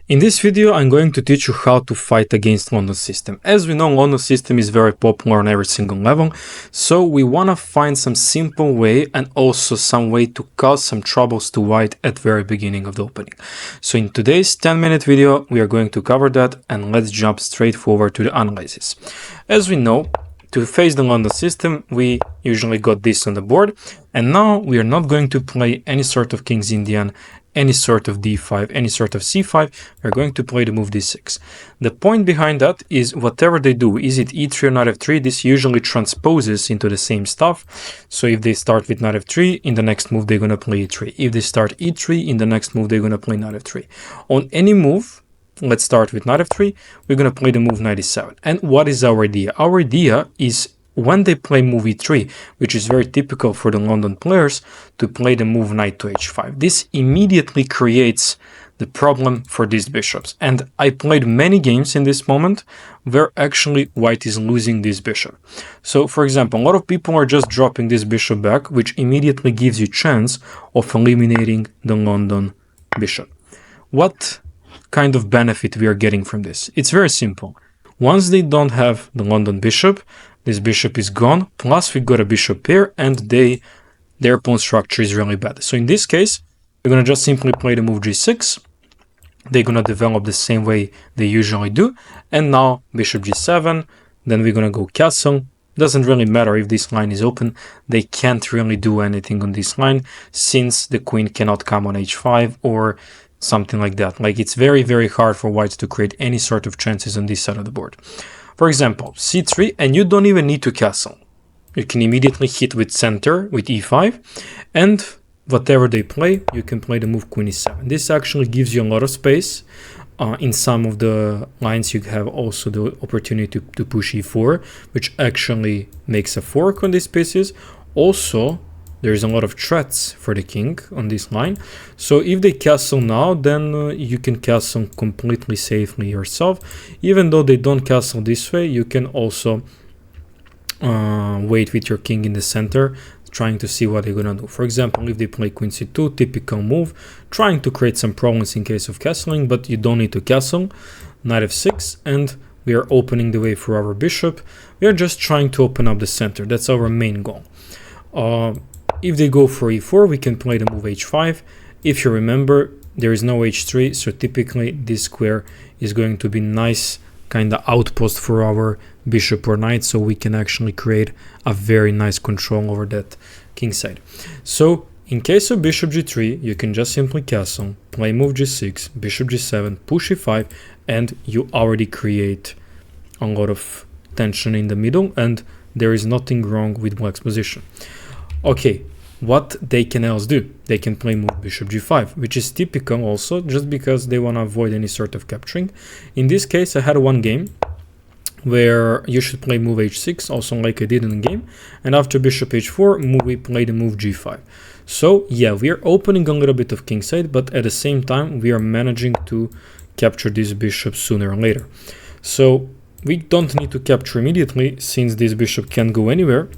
In this video, I'm going to teach you how to fight against London system. As we know, London system is very popular on every single level, so we want to find some simple way and also some way to cause some troubles to white at very beginning of the opening. So in today's 10-minute video, we are going to cover that, and let's jump straight forward to the analysis. As we know, to face the London system, we usually got this on the board, and now we are not going to play any sort of King's Indian, any sort of d5, any sort of c5. We're going to play the move d6. The point behind that is whatever they do, is it e3 or knight f3, this usually transposes into the same stuff. So if they start with knight f3, in the next move they're going to play e3. If they start e3, in the next move they're going to play knight f3. On any move, let's start with knight f3, we're going to play the move knight e7. And what is our idea? Our idea is when they play move e3, which is very typical for the London players, to play the move knight to h5. This immediately creates the problem for these bishops. And I played many games in this moment where actually white is losing this bishop. So for example, a lot of people are just dropping this bishop back, which immediately gives you chance of eliminating the London bishop. What kind of benefit we are getting from this? It's very simple. Once they don't have the London bishop, this bishop is gone, plus we got a bishop pair, and their pawn structure is really bad. So in this case, we're going to just simply play the move g6. They're going to develop the same way they usually do. And now bishop g7, then we're going to go castle. Doesn't really matter if this line is open. They can't really do anything on this line since the queen cannot come on h5 or something like that. Like, it's very, very hard for whites to create any sort of chances on this side of the board. For example, c3, and you don't even need to castle. You can immediately hit with center, with e5, and whatever they play, you can play the move queen e7. This actually gives you a lot of space. In some of the lines, you have also the opportunity to push e4, which actually makes a fork on these pieces. Also, there's a lot of threats for the king on this line. So if they castle now, then you can castle completely safely yourself. Even though they don't castle this way, you can also wait with your king in the center, trying to see what they're gonna do. For example, if they play queen c2, typical move, trying to create some problems in case of castling, but you don't need to castle. Knight f6, and we are opening the way for our bishop. We are just trying to open up the center. That's our main goal. If they go for e4, we can play the move h5. If you remember, there is no h3, so typically this square is going to be nice kind of outpost for our bishop or knight, so we can actually create a very nice control over that king side. So in case of bishop g3, you can just simply castle, play move g6, bishop g7, push e5, and you already create a lot of tension in the middle, and there is nothing wrong with black's position. Okay, what they can else do? They can play move bishop g5, which is typical also, just because they want to avoid any sort of capturing. In this case, I had one game where you should play move h6, also like I did in the game, and after bishop h4, we play the move g5. So yeah, we are opening a little bit of kingside, but at the same time, we are managing to capture this bishop sooner or later. So we don't need to capture immediately, since this bishop can't go anywhere.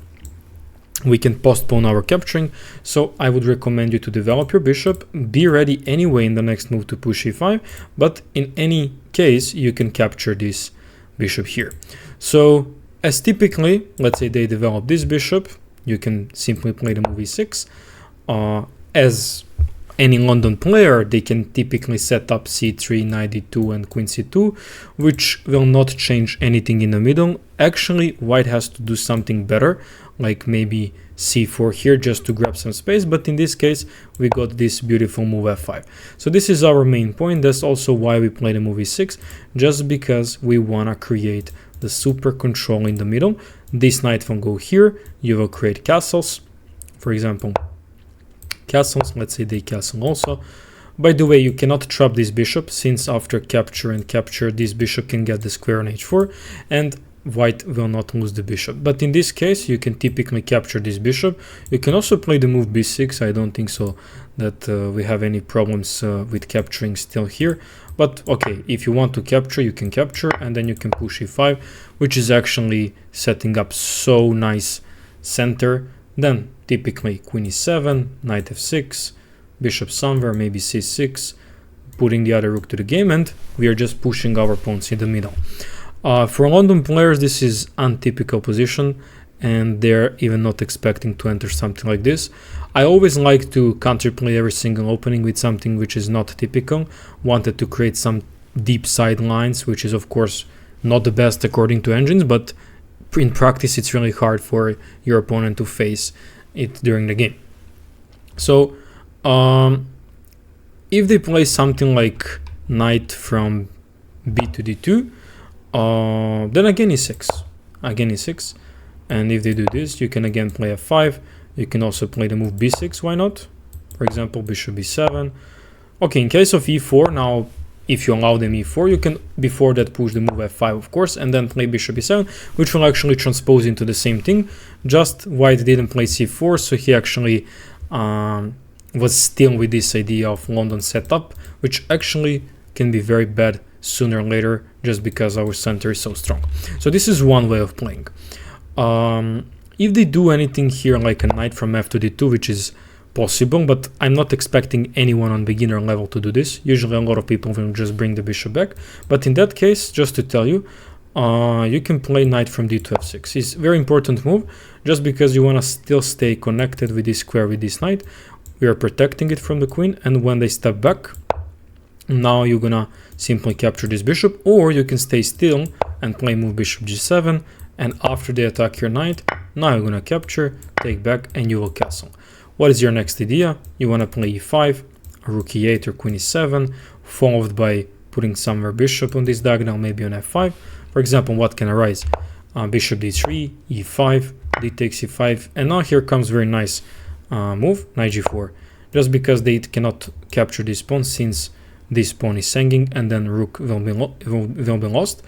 We can postpone our capturing, so I would recommend you to develop your bishop, be ready anyway in the next move to push e5, but in any case you can capture this bishop here. So as typically, let's say they develop this bishop, you can simply play the move e6. As any London player, they can typically set up c3, knight d2 and queen c2, which will not change anything in the middle. Actually, white has to do something better, like maybe c4 here just to grab some space, but in this case we got this beautiful move f5. So this is our main point. That's also why we play the move e6, just because we want to create the super control in the middle. This knight will go here, you will create castles, for example castles, let's say they castle also. By the way, you cannot trap this bishop, since after capture and capture, this bishop can get the square on h4 and white will not lose the bishop. But in this case, you can typically capture this bishop. You can also play the move b6. I don't think so that we have any problems with capturing still here. But okay, if you want to capture, you can capture, and then you can push e5, which is actually setting up so nice center. Then typically queen e7, knight f6, bishop somewhere, maybe c6, putting the other rook to the game, and we are just pushing our pawns in the middle. For London players, this is untypical position, and they're even not expecting to enter something like this. I always like to counterplay every single opening with something which is not typical. Wanted to create some deep side lines, which is of course not the best according to engines, but in practice it's really hard for your opponent to face it during the game. So if they play something like knight from b to d2, then again e6, and if they do this, you can again play f5. You can also play the move b6, why not? For example, bishop b7. Okay, in case of e4, now if you allow them e4, you can before that push the move f5, of course, and then play bishop e7, which will actually transpose into the same thing. Just white didn't play c4, so he actually was still with this idea of London setup, which actually can be very bad sooner or later, just because our center is so strong. So this is one way of playing. If they do anything here like a knight from f to d2, which is possible, but I'm not expecting anyone on beginner level to do this. Usually a lot of people will just bring the bishop back, but in that case, just to tell you, you can play knight from d to f6. It's a very important move, just because you want to still stay connected with this square with this knight. We are protecting it from the queen, and when they step back, now you're gonna simply capture this bishop, or you can stay still and play move bishop g7, and after they attack your knight, now you're gonna capture, take back, and you will castle. What is your next idea? You want to play e5, rook e8 or queen e7, followed by putting somewhere bishop on this diagonal, maybe on f5. For example, what can arise? Bishop d3, e5, d takes e5, and now here comes very nice move, knight g4, just because they cannot capture this pawn since this pawn is hanging, and then rook will be lost.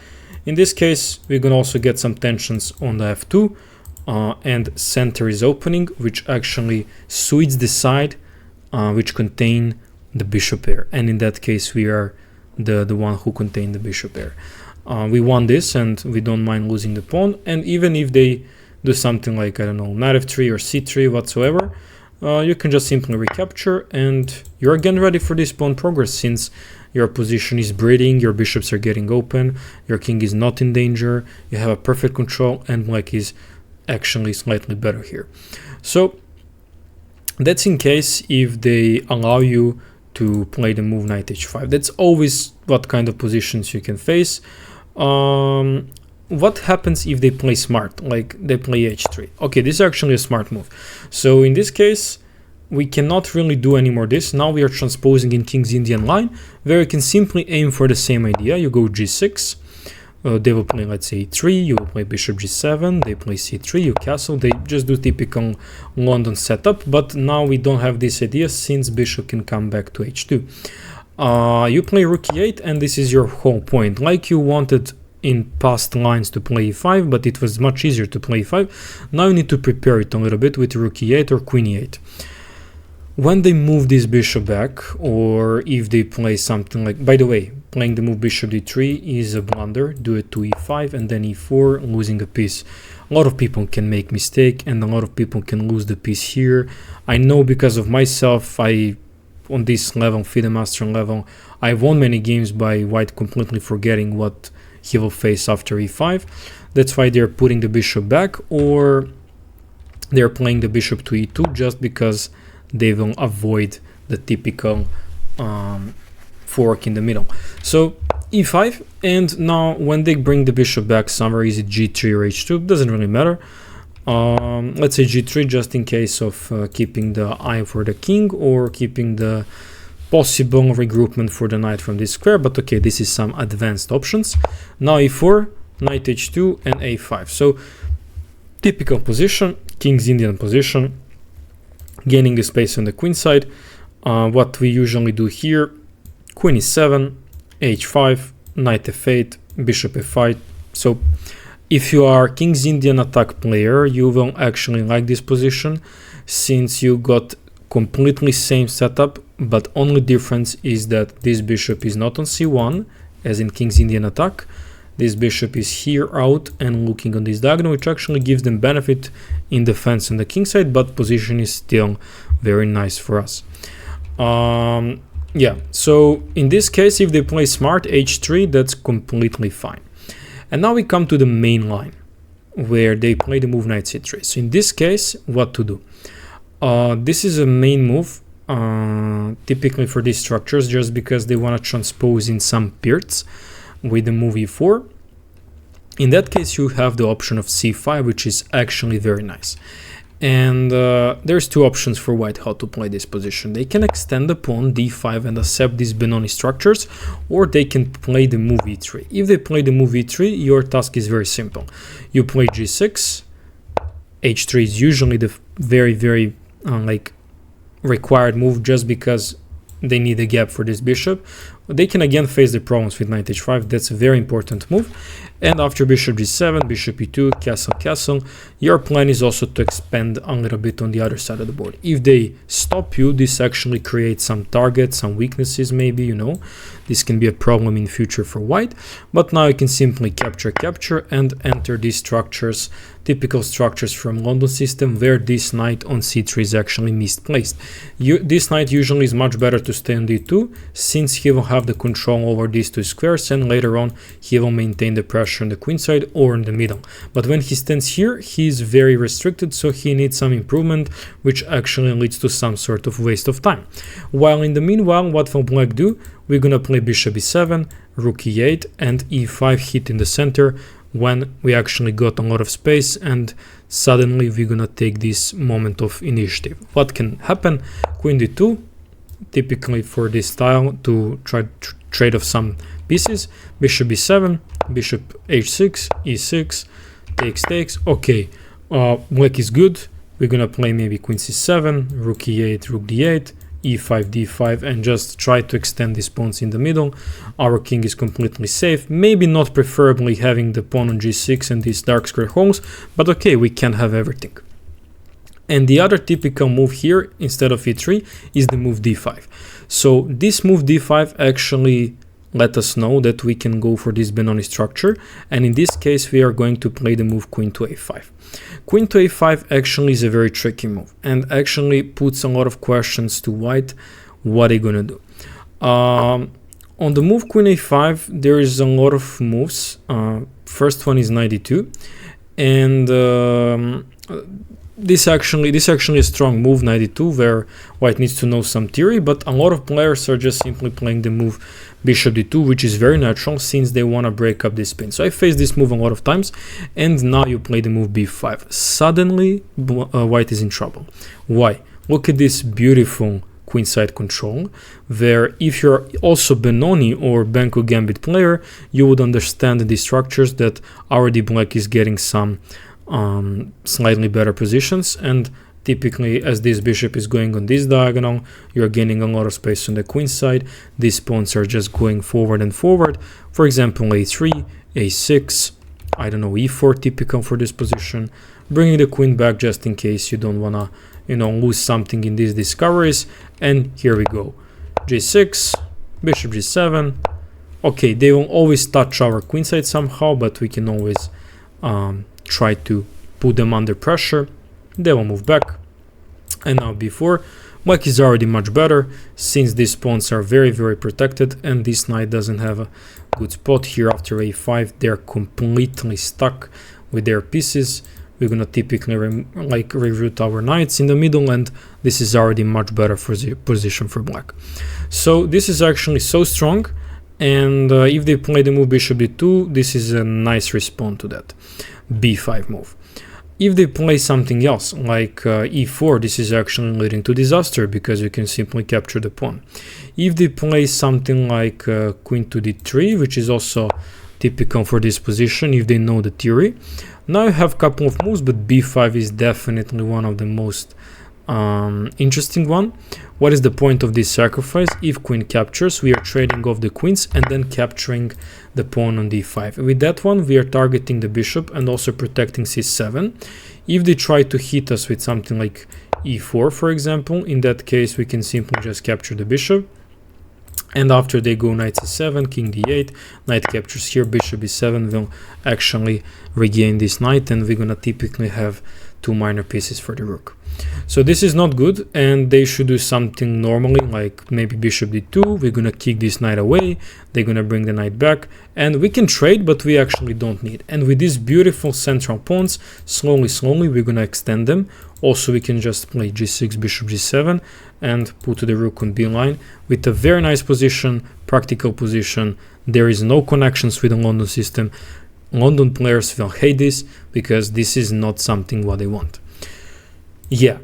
In this case, we can also get some tensions on the f2, and center is opening, which actually suits the side which contain the bishop pair, and in that case we are the one who contain the bishop pair. We won this, and we don't mind losing the pawn, and even if they do something like, I don't know, knight f3 or c3 whatsoever, you can just simply recapture, and you're again ready for this pawn progress, since your position is breathing, your bishops are getting open, your king is not in danger, you have a perfect control, and black is actually slightly better here. So that's in case if they allow you to play the move knight h5. That's always what kind of positions you can face. What happens if they play smart, like they play h3? Okay, this is actually a smart move. So in this case, we cannot really do any more this. Now we are transposing in King's Indian line, where you can simply aim for the same idea. You go g6, they will play, let's say, e3, you will play bishop g7, they play c3, you castle, they just do typical London setup, but now we don't have this idea since bishop can come back to h2. You play rook e8, and this is your whole point. Like you wanted in past lines to play e5, but it was much easier to play e5. Now you need to prepare it a little bit with rook e8 or queen e8. When they move this bishop back, or if they play something like, by the way, playing the move bishop d3 is a blunder. Do it to e5 and then e4, losing a piece. A lot of people can make mistake, and a lot of people can lose the piece here. I know because of myself, on this level, FIDE Master level, I won many games by white completely forgetting what he will face after e5. That's why they're putting the bishop back, or they're playing the bishop to e2 just because they will avoid the typical fork in the middle. So e5, and now when they bring the bishop back somewhere, is it g3 or h2, doesn't really matter. Let's say g3 just in case of keeping the eye for the king, or keeping the possible regroupment for the knight from this square, but okay, this is some advanced options. Now e4, knight h2, and a5. So typical position, King's Indian position, gaining the space on the queen side. What we usually do here, queen e7, h5, knight f8, bishop f5. So if you are King's Indian attack player, you will actually like this position, since you got completely same setup, but only difference is that this bishop is not on c1 as in King's Indian attack. This bishop is here out and looking on this diagonal, which actually gives them benefit in defense on the king side, but position is still very nice for us. Yeah, so in this case, if they play smart h3, that's completely fine. And now we come to the main line, where they play the move knight c3. So in this case, what to do? This is a main move, typically for these structures, just because they want to transpose in some pairs with the move e4. In that case, you have the option of c5, which is actually very nice. And there's two options for white how to play this position. They can extend the pawn d5 and accept these Benoni structures, or they can play the move e3. If they play the move e3, your task is very simple. You play g6, h3 is usually the very like required move, just because they need a gap for this bishop. They can again face the problems with knight h5. That's a very important move. And after bishop g7, bishop e2, castle, castle, your plan is also to expand a little bit on the other side of the board. If they stop you, this actually creates some targets, some weaknesses maybe, you know. This can be a problem in future for white. But now you can simply capture, and enter these structures, typical structures from London system, where this knight on c3 is actually misplaced. This knight usually is much better to stay on d2, since he will have the control over these two squares, and later on he will maintain the pressure on the queen side or in the middle. But when he stands here, he is very restricted, so he needs some improvement, which actually leads to some sort of waste of time. While in the meanwhile, what will black do? We're gonna play bishop e7, rook e8, and e5 hit in the center, when we actually got a lot of space, and suddenly we're gonna take this moment of initiative. What can happen? Queen d2, typically for this style, to try to trade off some pieces. Bishop b7, bishop h6, e6, takes. Okay, black is good. We're gonna play maybe queen c7, rook e8, rook d8, e5, d5, and just try to extend these pawns in the middle. Our king is completely safe. Maybe not preferably having the pawn on g6 and these dark square holes, but okay, we can have everything. And the other typical move here, instead of e3, is the move d5. So this move d5 actually let us know that we can go for this Benoni structure, and in this case we are going to play the move queen to a5. Queen to a5 actually is a very tricky move, and actually puts a lot of questions to white. What are you gonna do? On the move queen a5, there is a lot of moves. First one is knight d2, and this actually a strong move, knight d2, where white needs to know some theory, but a lot of players are just simply playing the move bishop d2, which is very natural since they want to break up this pin. So I faced this move a lot of times, and now you play the move b5. Suddenly white is in trouble. Why? Look at this beautiful queenside control, where if you're also Benoni or Banco Gambit player, you would understand the structures that already black is getting some slightly better positions, and typically as this bishop is going on this diagonal, you're gaining a lot of space on the queen side. These pawns are just going forward and forward. For example, a3, a6, I don't know, e4, typical for this position, bringing the queen back just in case you don't want to, you know, lose something in these discoveries. And here we go, g6, bishop g7. Okay, they will always touch our queen side somehow, but we can always try to put them under pressure. They will move back, and now b4. Black is already much better, since these pawns are very protected, and this knight doesn't have a good spot here. After a5, they're completely stuck with their pieces. We're gonna typically reroute our knights in the middle, and this is already much better for the position for black. So this is actually so strong, and if they play the move bishop d2, this is a nice response to that b5 move. If they play something else like e4, this is actually leading to disaster, because you can simply capture the pawn. If they play something like queen to d3, which is also typical for this position if they know the theory, now you have a couple of moves, but b5 is definitely one of the most interesting one. What is the point of this sacrifice? If queen captures, we are trading off the queens and then capturing the pawn on d5. With that one, we are targeting the bishop and also protecting c7. If they try to hit us with something like e4, for example, in that case we can simply just capture the bishop. And after they go knight c7, king d8, knight captures here, bishop e7 will actually regain this knight, and we're gonna typically have 2 minor pieces for the rook. So this is not good, and they should do something normally, like maybe bishop d2. We're gonna kick this knight away, they're gonna bring the knight back, and we can trade, but we actually don't need. And with these beautiful central pawns, slowly we're gonna extend them. Also, we can just play g6, bishop g7, and put the rook on b line with a very nice position, practical position. There is no connections with the London system. London players will hate this because this is not something what they want. Yeah,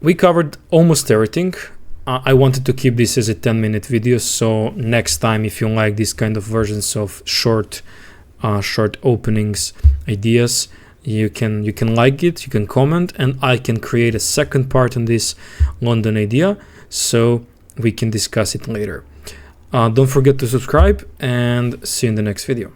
we covered almost everything. I wanted to keep this as a 10-minute video, so next time, if you like these kind of versions of short openings, ideas, you can like it, you can comment, and I can create a second part on this London idea, so we can discuss it later. Don't forget to subscribe, and see you in the next video.